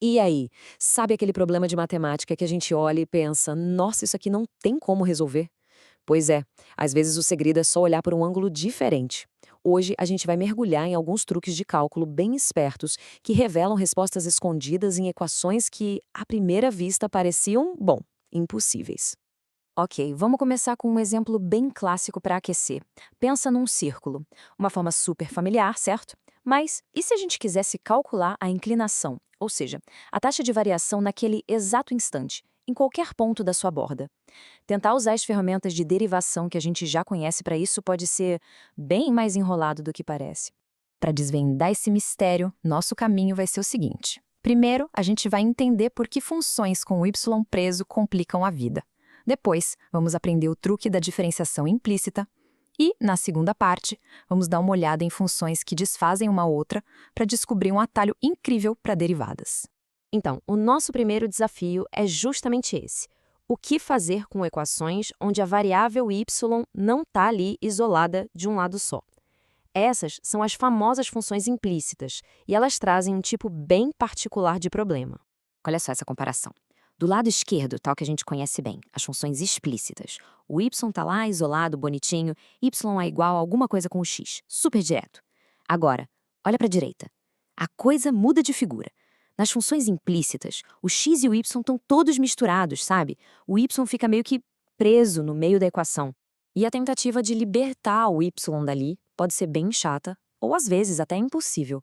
E aí, sabe aquele problema de matemática que a gente olha e pensa, nossa, isso aqui não tem como resolver? Pois é, às vezes o segredo é só olhar por um ângulo diferente. Hoje a gente vai mergulhar em alguns truques de cálculo bem espertos que revelam respostas escondidas em equações que, à primeira vista, pareciam, bom, impossíveis. Ok, vamos começar com um exemplo bem clássico para aquecer. Pensa num círculo. Uma forma super familiar, certo? Mas e se a gente quisesse calcular a inclinação, ou seja, a taxa de variação naquele exato instante, em qualquer ponto da sua borda? Tentar usar as ferramentas de derivação que a gente já conhece para isso pode ser bem mais enrolado do que parece. Para desvendar esse mistério, nosso caminho vai ser o seguinte. Primeiro, a gente vai entender por que funções com o y preso complicam a vida. Depois, vamos aprender o truque da diferenciação implícita. E, na segunda parte, vamos dar uma olhada em funções que desfazem uma outra para descobrir um atalho incrível para derivadas. Então, o nosso primeiro desafio é justamente esse. O que fazer com equações onde a variável y não está ali isolada de um lado só? Essas são as famosas funções implícitas, e elas trazem um tipo bem particular de problema. Olha só essa comparação. Do lado esquerdo, tal que a gente conhece bem, as funções explícitas. O y está lá isolado, bonitinho, y é igual a alguma coisa com o x, super direto. Agora, olha para a direita. A coisa muda de figura. Nas funções implícitas, o x e o y estão todos misturados, sabe? O y fica meio que preso no meio da equação. E a tentativa de libertar o y dali pode ser bem chata, ou às vezes até impossível.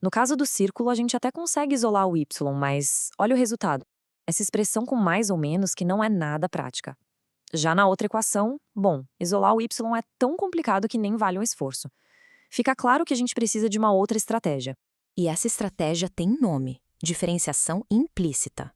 No caso do círculo, a gente até consegue isolar o y, mas olha o resultado. Essa expressão com mais ou menos que não é nada prática. Já na outra equação, bom, isolar o y é tão complicado que nem vale um esforço. Fica claro que a gente precisa de uma outra estratégia. E essa estratégia tem nome: diferenciação implícita.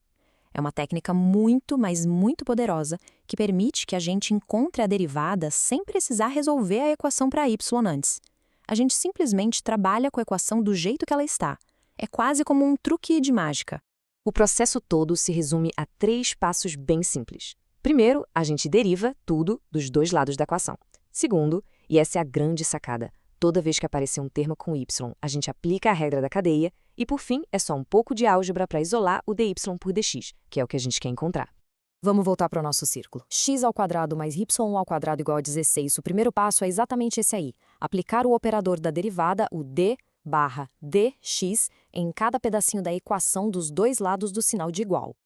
É uma técnica muito, mas muito poderosa que permite que a gente encontre a derivada sem precisar resolver a equação para y antes. A gente simplesmente trabalha com a equação do jeito que ela está. É quase como um truque de mágica. O processo todo se resume a 3 passos bem simples. Primeiro, a gente deriva tudo dos dois lados da equação. Segundo, e essa é a grande sacada, toda vez que aparecer um termo com y, a gente aplica a regra da cadeia. E, por fim, é só um pouco de álgebra para isolar o dy por dx, que é o que a gente quer encontrar. Vamos voltar para o nosso círculo. X ao quadrado mais y ao quadrado igual a 16. O primeiro passo é exatamente esse aí. Aplicar o operador da derivada, o d barra dx, em cada pedacinho da equação dos dois lados do sinal de igual.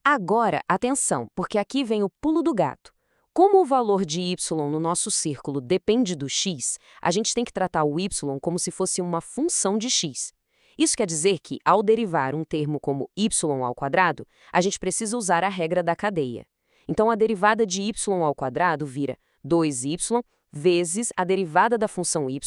Agora, atenção, porque aqui vem o pulo do gato. Como o valor de y no nosso círculo depende do x, a gente tem que tratar o y como se fosse uma função de x. Isso quer dizer que, ao derivar um termo como y ao quadrado, a gente precisa usar a regra da cadeia. Então, a derivada de y ao quadrado vira 2y vezes a derivada da função y,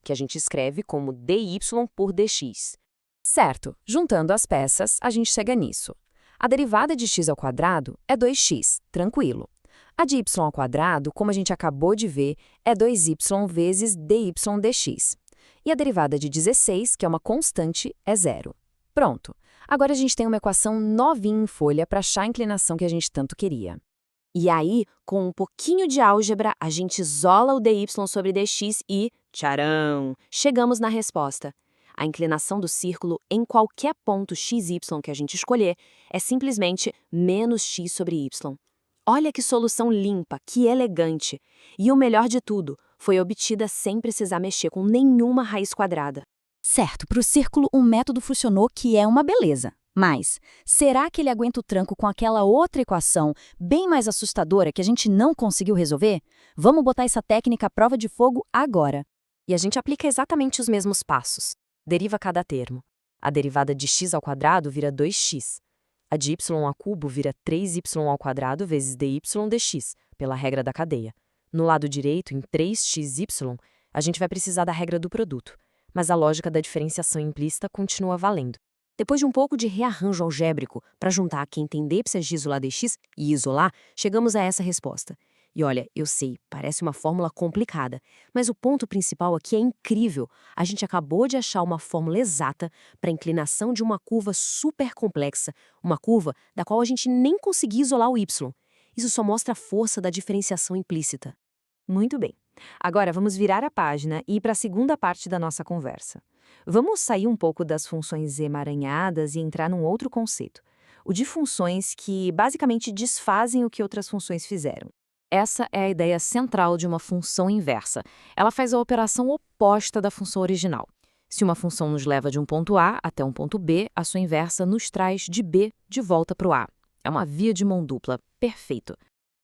que a gente escreve como dy por dx. Certo, juntando as peças, a gente chega nisso. A derivada de x ao quadrado é 2x, tranquilo. A de y ao quadrado, como a gente acabou de ver, é 2y vezes dy dx. E a derivada de 16, que é uma constante, é zero. Pronto. Agora a gente tem uma equação novinha em folha para achar a inclinação que a gente tanto queria. E aí, com um pouquinho de álgebra, a gente isola o dy sobre dx e, tcharam, chegamos na resposta. A inclinação do círculo em qualquer ponto xy que a gente escolher é simplesmente menos x sobre y. Olha que solução limpa, que elegante. E o melhor de tudo, foi obtida sem precisar mexer com nenhuma raiz quadrada. Certo, para o círculo um método funcionou que é uma beleza. Mas, será que ele aguenta o tranco com aquela outra equação bem mais assustadora que a gente não conseguiu resolver? Vamos botar essa técnica à prova de fogo agora. E a gente aplica exatamente os mesmos passos. Deriva cada termo. A derivada de x ao quadrado vira 2x. A de y ao cubo vira 3y ao quadrado vezes dy dx, pela regra da cadeia. No lado direito, em 3xy, a gente vai precisar da regra do produto, mas a lógica da diferenciação implícita continua valendo. Depois de um pouco de rearranjo algébrico para juntar aqui entender de isolar dx e isolar, chegamos a essa resposta. E olha, eu sei, parece uma fórmula complicada, mas o ponto principal aqui é incrível. A gente acabou de achar uma fórmula exata para a inclinação de uma curva super complexa, uma curva da qual a gente nem conseguia isolar o y. Isso só mostra a força da diferenciação implícita. Muito bem. Agora vamos virar a página e ir para a segunda parte da nossa conversa. Vamos sair um pouco das funções emaranhadas e entrar num outro conceito, o de funções que basicamente desfazem o que outras funções fizeram. Essa é a ideia central de uma função inversa. Ela faz a operação oposta da função original. Se uma função nos leva de um ponto A até um ponto B, a sua inversa nos traz de B de volta para o A. É uma via de mão dupla. Perfeito.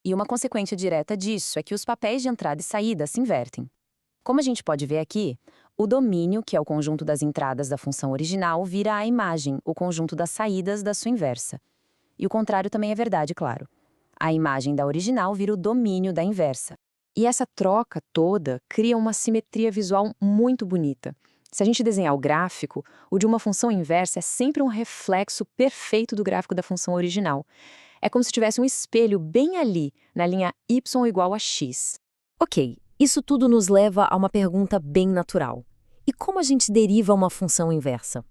E uma consequência direta disso é que os papéis de entrada e saída se invertem. Como a gente pode ver aqui, o domínio, que é o conjunto das entradas da função original, vira a imagem, o conjunto das saídas da sua inversa. E o contrário também é verdade, claro. A imagem da original vira o domínio da inversa. E essa troca toda cria uma simetria visual muito bonita. Se a gente desenhar o gráfico, o de uma função inversa é sempre um reflexo perfeito do gráfico da função original. É como se tivesse um espelho bem ali, na linha y igual a x. Ok, isso tudo nos leva a uma pergunta bem natural. E como a gente deriva uma função inversa?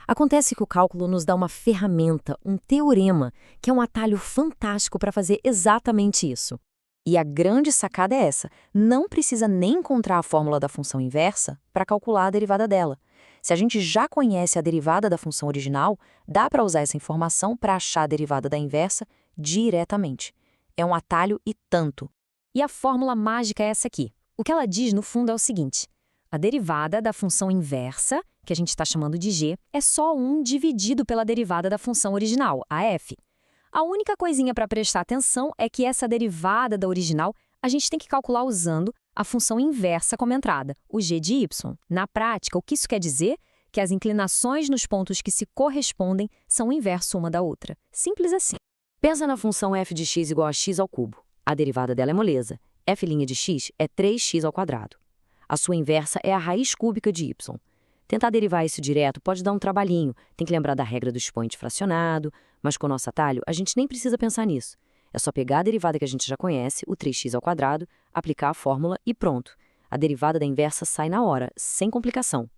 Acontece que o cálculo nos dá uma ferramenta, um teorema, que é um atalho fantástico para fazer exatamente isso. E a grande sacada é essa: não precisa nem encontrar a fórmula da função inversa para calcular a derivada dela. Se a gente já conhece a derivada da função original, dá para usar essa informação para achar a derivada da inversa diretamente. É um atalho e tanto. E a fórmula mágica é essa aqui. O que ela diz, no fundo, é o seguinte: a derivada da função inversa, que a gente está chamando de g, é só 1 dividido pela derivada da função original, a f. A única coisinha para prestar atenção é que essa derivada da original a gente tem que calcular usando a função inversa como entrada, o g de y. Na prática, o que isso quer dizer? Que as inclinações nos pontos que se correspondem são o inverso uma da outra. Simples assim. Pensa na função f de x igual a x ao cubo. A derivada dela é moleza. F' de x é 3x ao quadrado. A sua inversa é a raiz cúbica de y. Tentar derivar isso direto pode dar um trabalhinho, tem que lembrar da regra do expoente fracionado, mas com o nosso atalho a gente nem precisa pensar nisso. É só pegar a derivada que a gente já conhece, o 3x ao quadrado, aplicar a fórmula e pronto. A derivada da inversa sai na hora, sem complicação.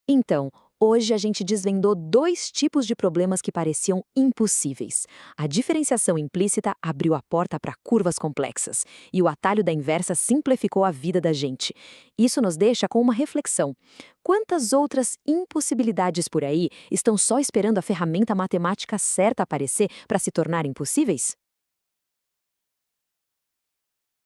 Então, hoje a gente desvendou 2 tipos de problemas que pareciam impossíveis. A diferenciação implícita abriu a porta para curvas complexas e o atalho da inversa simplificou a vida da gente. Isso nos deixa com uma reflexão. Quantas outras impossibilidades por aí estão só esperando a ferramenta matemática certa aparecer para se tornarem possíveis?